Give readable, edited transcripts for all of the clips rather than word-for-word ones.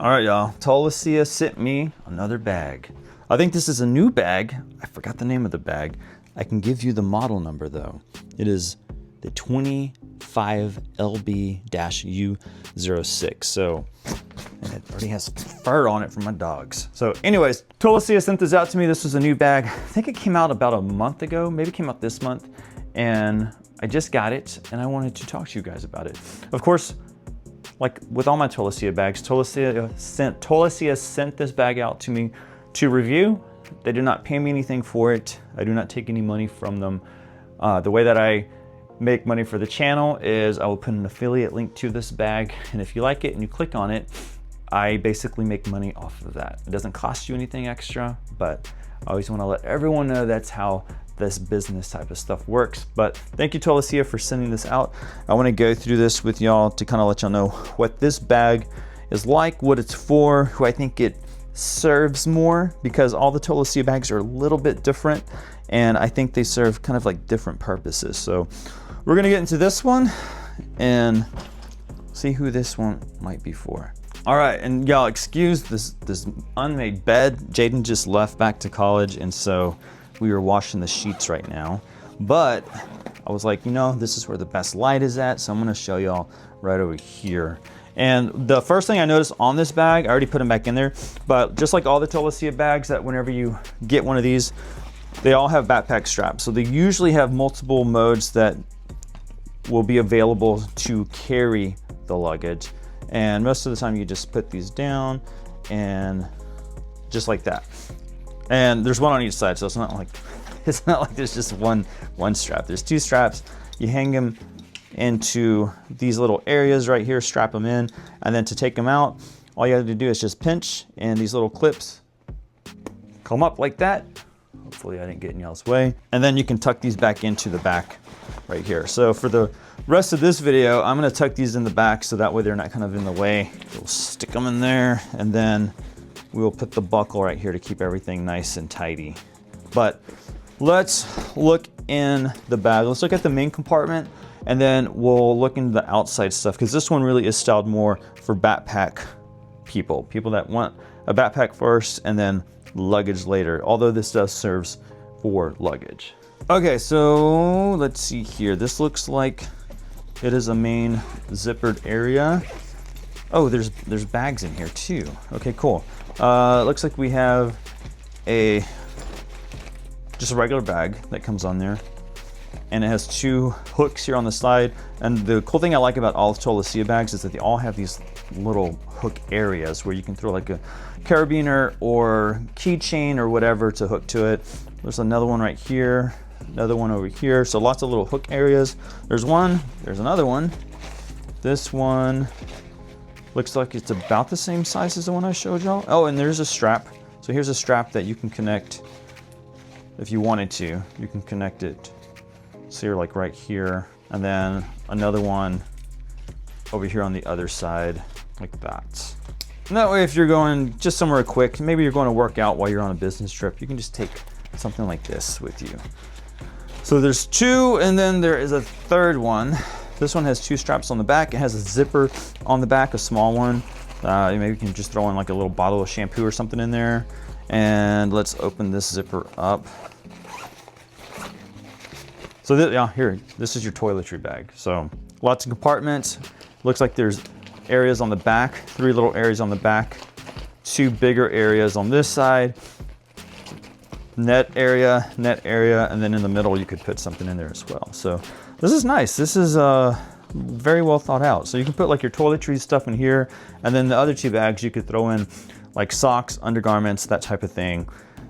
All right, y'all. Tolaccea sent me another bag. I think this is a new bag. I forgot the name of the bag. I can give you the model number though. It is the 25LB-U06. So, and it already has fur on it from my dogs. So anyways, Tolaccea sent this out to me. This was a new bag. I think it came out about a month ago, maybe it came out this month. And I just got it and I wanted to talk to you guys about it. Of course, like with all my Tolaccea bags, Tolaccea sent this bag out to me to review. They do not pay me anything for it. I do not take any money from them. The way that I make money for the channel is I will put an affiliate link to this bag, and if you like it and you click on it, I basically make money off of that. It doesn't cost you anything extra, but I always want to let everyone know that's how this business type of stuff works. But thank you, Tolaccea, for sending this out. I want to go through this with y'all to kind of let y'all know what this bag is like, what it's for, who I think it serves more, because all the Tolaccea bags are a little bit different and I think they serve kind of like different purposes. So we're gonna get into this one and see who this one might be for. All right, and y'all excuse this unmade bed. Jaden just left back to college, and so we were washing the sheets right now. But I was like, you know, this is where the best light is at, so I'm gonna show y'all right over here. And the first thing I noticed on this bag, I already put them back in there, but just like all the Tolaccea bags, that whenever you get one of these, they all have backpack straps. So they usually have multiple modes that will be available to carry the luggage. And most of the time you just put these down and just like that. And there's one on each side, so it's not like there's just one strap. There's two straps. You hang them into these little areas right here, strap them in, and then to take them out, all you have to do is just pinch, and these little clips come up like that. Hopefully I didn't get in y'all's way. And then you can tuck these back into the back right here. So for the rest of this video, I'm gonna tuck these in the back so that way they're not kind of in the way. We'll stick them in there, and then we will put the buckle right here to keep everything nice and tidy. But let's look in the bag. Let's look at the main compartment, and then we'll look into the outside stuff, because this one really is styled more for backpack people that want a backpack first and then luggage later, although this does serves for luggage. Okay, so let's see here. This looks like it is a main zippered area. Oh, there's bags in here too. Okay, cool. Looks like we have just a regular bag that comes on there, and it has two hooks here on the side. And the cool thing I like about all Tolaccea bags is that they all have these little hook areas where you can throw like a carabiner or keychain or whatever to hook to it. There's another one right here, another one over here. So lots of little hook areas. There's one, there's another one. This one looks like it's about the same size as the one I showed y'all. Oh, and there's a strap. So here's a strap that you can connect if you wanted to. You can connect it, see, like right here, and then another one over here on the other side, like that. And that way, if you're going just somewhere quick, maybe you're going to work out while you're on a business trip, you can just take something like this with you. So there's two, and then there is a third one. This one has two straps on the back. It has a zipper on the back, a small one. Maybe you can just throw in like a little bottle of shampoo or something in there. And let's open this zipper up. So here, this is your toiletry bag. So lots of compartments. Looks like there's areas on the back, 3 little areas on the back, 2 bigger areas on this side, net area, and then in the middle you could put something in there as well. So this is nice. This is very well thought out. So you can put like your toiletry stuff in here, and then the other 2 bags you could throw in like socks, undergarments, that type of thing.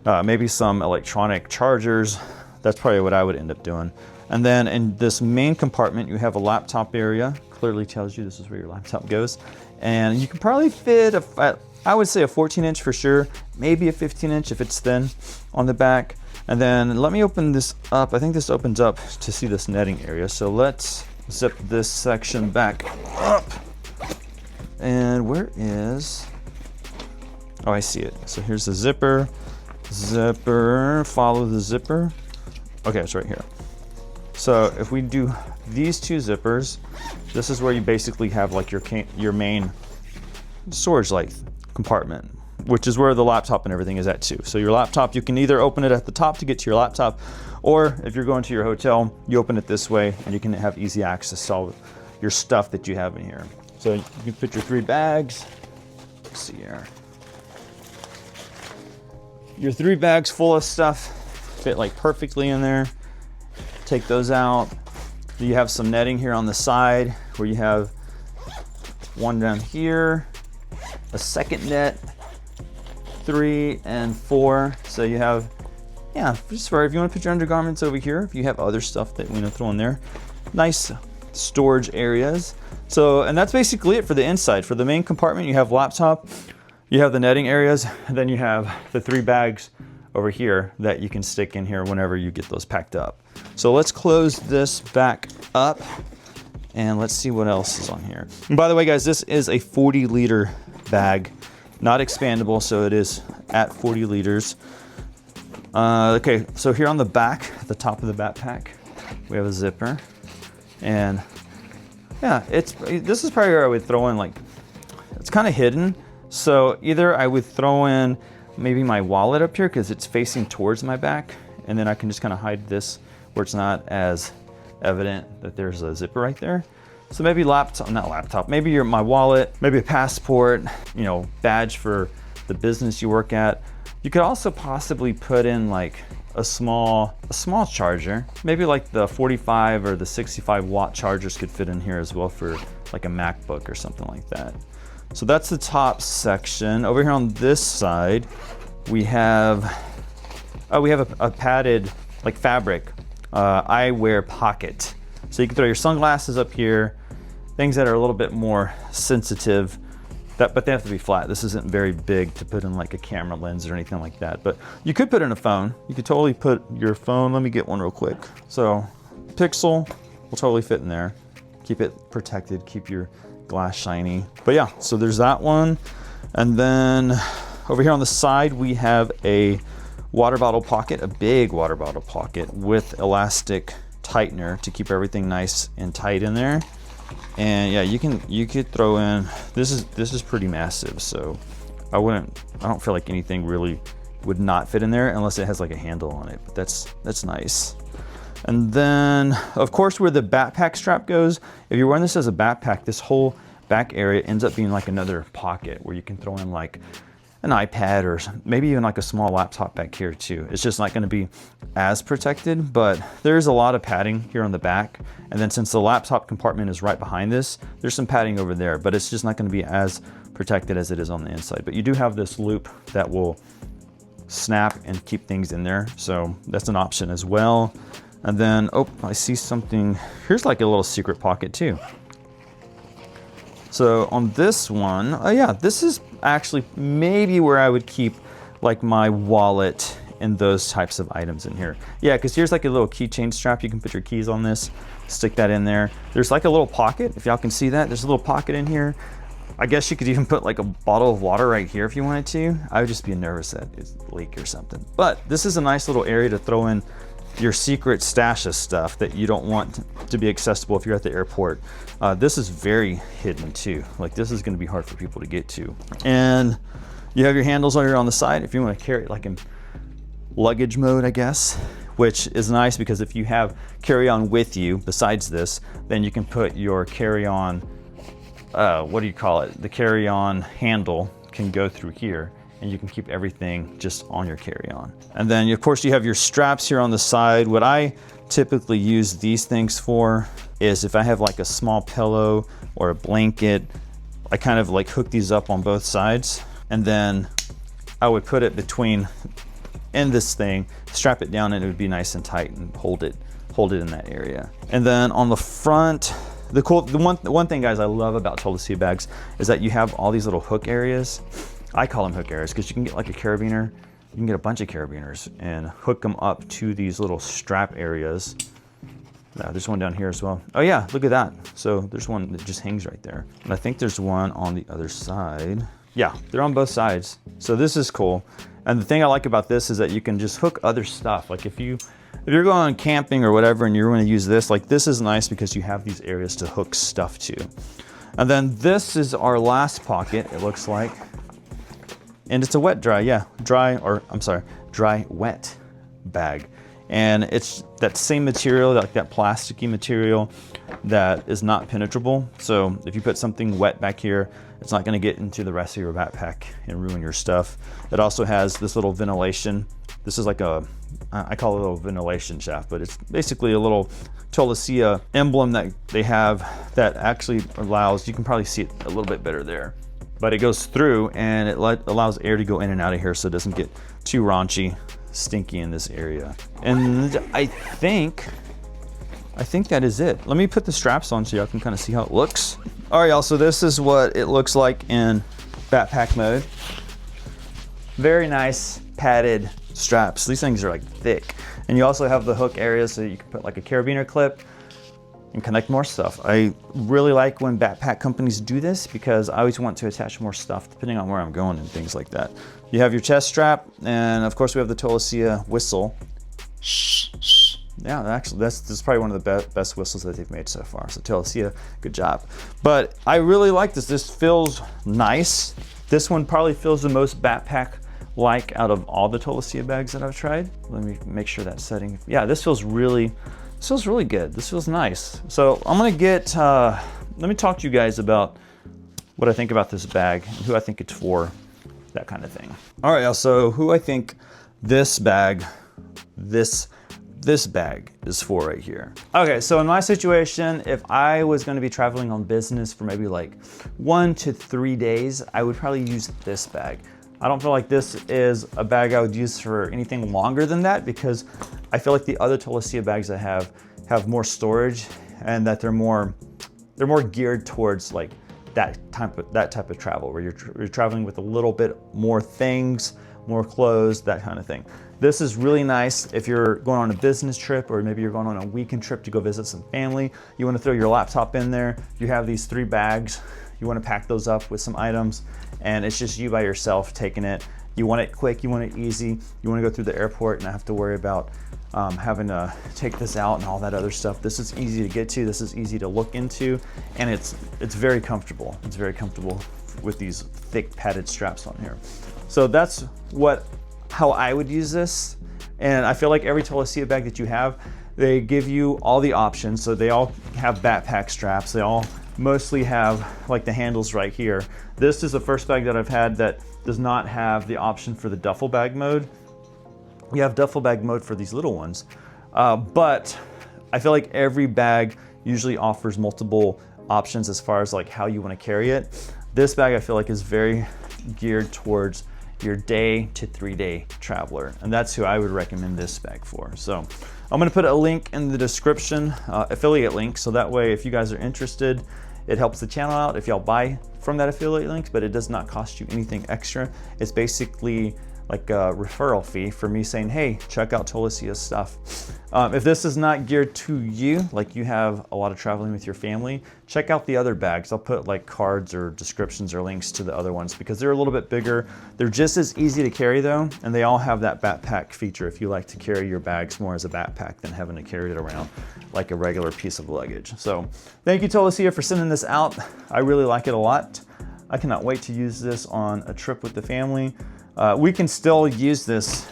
Maybe some electronic chargers. That's probably what I would end up doing. And then in this main compartment, you have a laptop area. Clearly tells you this is where your laptop goes. And you can probably fit, I would say a 14-inch for sure, maybe a 15-inch if it's thin on the back. And then let me open this up. I think this opens up to see this netting area. So let's zip this section back up. And where is, oh, I see it. So here's the zipper, follow the zipper. Okay, it's right here. So if we do these 2 zippers, this is where you basically have like your main storage compartment, which is where the laptop and everything is at too. So your laptop, you can either open it at the top to get to your laptop, or if you're going to your hotel, you open it this way and you can have easy access to all your stuff that you have in here. So you can put your 3 bags. Let's see here. Your 3 bags full of stuff fit like perfectly in there. Take those out. You have some netting here on the side where you have one down here, a second net, 3 and 4. So you have, yeah, just for if you want to put your undergarments over here, if you have other stuff that you want to throw in there. Nice storage areas. So, and that's basically it for the inside. For the main compartment, you have laptop, you have the netting areas, and then you have the 3 bags over here that you can stick in here whenever you get those packed up. So let's close this back up and let's see what else is on here. And by the way, guys, this is a 40-liter bag, not expandable, so it is at 40 liters. Okay, so here on the back, at the top of the backpack, we have a zipper. And yeah, this is probably where I would throw in, like, it's kind of hidden. So either I would throw in maybe my wallet up here because it's facing towards my back, and then I can just kind of hide this where it's not as evident that there's a zipper right there. So maybe maybe my wallet, maybe a passport, you know, badge for the business you work at. You could also possibly put in like a small charger. Maybe like the 45 or the 65 watt chargers could fit in here as well for like a MacBook or something like that. So that's the top section. Over here on this side, we have a padded like fabric eyewear pocket. So you can throw your sunglasses up here, things that are a little bit more sensitive, but they have to be flat. This isn't very big to put in like a camera lens or anything like that. But you could put in a phone. You could totally put your phone. Let me get one real quick. So Pixel will totally fit in there. Keep it protected, keep your glass shiny. But yeah, so there's that one. And then over here on the side, we have a water bottle pocket, a big water bottle pocket with elastic tightener to keep everything nice and tight in there. And yeah, you could throw in, this is pretty massive, so I don't feel like anything really would not fit in there unless it has like a handle on it, but that's nice. And then of course where the backpack strap goes, if you're wearing this as a backpack, this whole back area ends up being like another pocket where you can throw in like an iPad or maybe even like a small laptop back here too. It's just not going to be as protected, but there's a lot of padding here on the back. And then since the laptop compartment is right behind this, there's some padding over there, but it's just not going to be as protected as it is on the inside. But you do have this loop that will snap and keep things in there. So that's an option as well. And then, oh, I see something. Here's like a little secret pocket too. So on this one, oh yeah, this is actually maybe where I would keep like my wallet and those types of items in here. Yeah, because here's like a little keychain strap. You can put your keys on this, stick that in there. There's like a little pocket, if y'all can see that. There's a little pocket in here. I guess you could even put like a bottle of water right here if you wanted to. I would just be nervous that it's leak or something. But this is a nice little area to throw in your secret stash of stuff that you don't want to be accessible if you're at the airport. This is very hidden too. Like this is gonna be hard for people to get to. And you have your handles over here on the side if you wanna carry it like in luggage mode, I guess, which is nice because if you have carry-on with you besides this, then you can put your carry-on, what do you call it? The carry-on handle can go through here and you can keep everything just on your carry-on. And then of course you have your straps here on the side. What I typically use these things for is if I have like a small pillow or a blanket, I kind of like hook these up on both sides, and then I would put it between in this thing, strap it down, and it would be nice and tight and hold it in that area. And then on the front, the one thing, guys, I love about Tolaccea bags is that you have all these little hook areas. I call them hook areas because you can get like a carabiner. You can get a bunch of carabiners and hook them up to these little strap areas. There's one down here as well. Oh yeah, look at that. So there's one that just hangs right there. And I think there's one on the other side. Yeah, they're on both sides. So this is cool. And the thing I like about this is that you can just hook other stuff. Like if you're going camping or whatever and you're going to use this, like this is nice because you have these areas to hook stuff to. And then this is our last pocket, it looks like. And it's a wet dry, dry wet bag. And it's that same material, like that plasticky material that is not penetrable. So if you put something wet back here, it's not gonna get into the rest of your backpack and ruin your stuff. It also has this little ventilation. This is like I call it a little ventilation shaft, but it's basically a little Tolaccea emblem that they have that actually allows, you can probably see it a little bit better there, but it goes through and it allows air to go in and out of here so it doesn't get too raunchy, stinky in this area. And I think that is it. Let me put the straps on so y'all can kind of see how it looks. All right, y'all, so this is what it looks like in backpack mode. Very nice padded straps. These things are like thick. And you also have the hook area so you can put like a carabiner clip and connect more stuff. I really like when backpack companies do this because I always want to attach more stuff depending on where I'm going and things like that. You have your chest strap, and of course we have the Tolaccea whistle. Yeah, actually this is probably one of the best whistles that they've made so far. So Tolaccea, good job. But I really like this. This feels nice. This one probably feels the most backpack-like out of all the Tolaccea bags that I've tried. Let me make sure that setting. Yeah, this feels really good. This feels nice. So I'm gonna get, let me talk to you guys about what I think about this bag and who I think it's for, that kind of thing. All right, so who I think this bag is for right here. Okay, so in my situation, if I was gonna be traveling on business for maybe like 1 to 3 days, I would probably use this bag. I don't feel like this is a bag I would use for anything longer than that because I feel like the other Tolaccea bags I have more storage and that they're more geared towards like that type of travel where you're traveling with a little bit more things, more clothes, that kind of thing. This is really nice if you're going on a business trip or maybe you're going on a weekend trip to go visit some family. You want to throw your laptop in there. You have these 3 bags. You want to pack those up with some items and it's just you by yourself taking it. You want it quick, you want it easy. You want to go through the airport and not have to worry about having to take this out and all that other stuff. This is easy to get to, this is easy to look into, and it's very comfortable. It's very comfortable with these thick padded straps on here. So that's how I would use this. And I feel like every Tolaccea bag that you have, they give you all the options. So they all have backpack straps. They all mostly have like the handles right here. This is the first bag that I've had that does not have the option for the duffel bag mode. We have duffel bag mode for these little ones, but I feel like every bag usually offers multiple options as far as like how you want to carry it. This bag I feel like is very geared towards your 1 to 3 day traveler, and that's who I would recommend this bag for. So I'm going to put a link in the description, affiliate link, so that way if you guys are interested, it helps the channel out if y'all buy from that affiliate link, but it does not cost you anything extra. It's basically like a referral fee for me saying, hey, check out Tolaccea's stuff. If this is not geared to you, like you have a lot of traveling with your family, check out the other bags. I'll put like cards or descriptions or links to the other ones because they're a little bit bigger. They're just as easy to carry though, and they all have that backpack feature if you like to carry your bags more as a backpack than having to carry it around like a regular piece of luggage. So thank you Tolaccea for sending this out. I really like it a lot. I cannot wait to use this on a trip with the family. We can still use this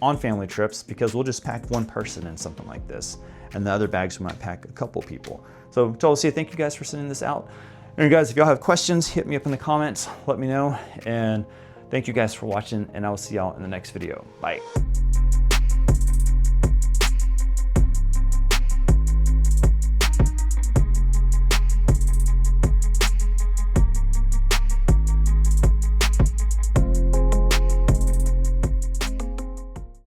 on family trips because we'll just pack one person in something like this, and the other bags we might pack a couple people. So Tolaccea, thank you guys for sending this out. And guys, if y'all have questions, hit me up in the comments, let me know. And thank you guys for watching, and I will see y'all in the next video. Bye.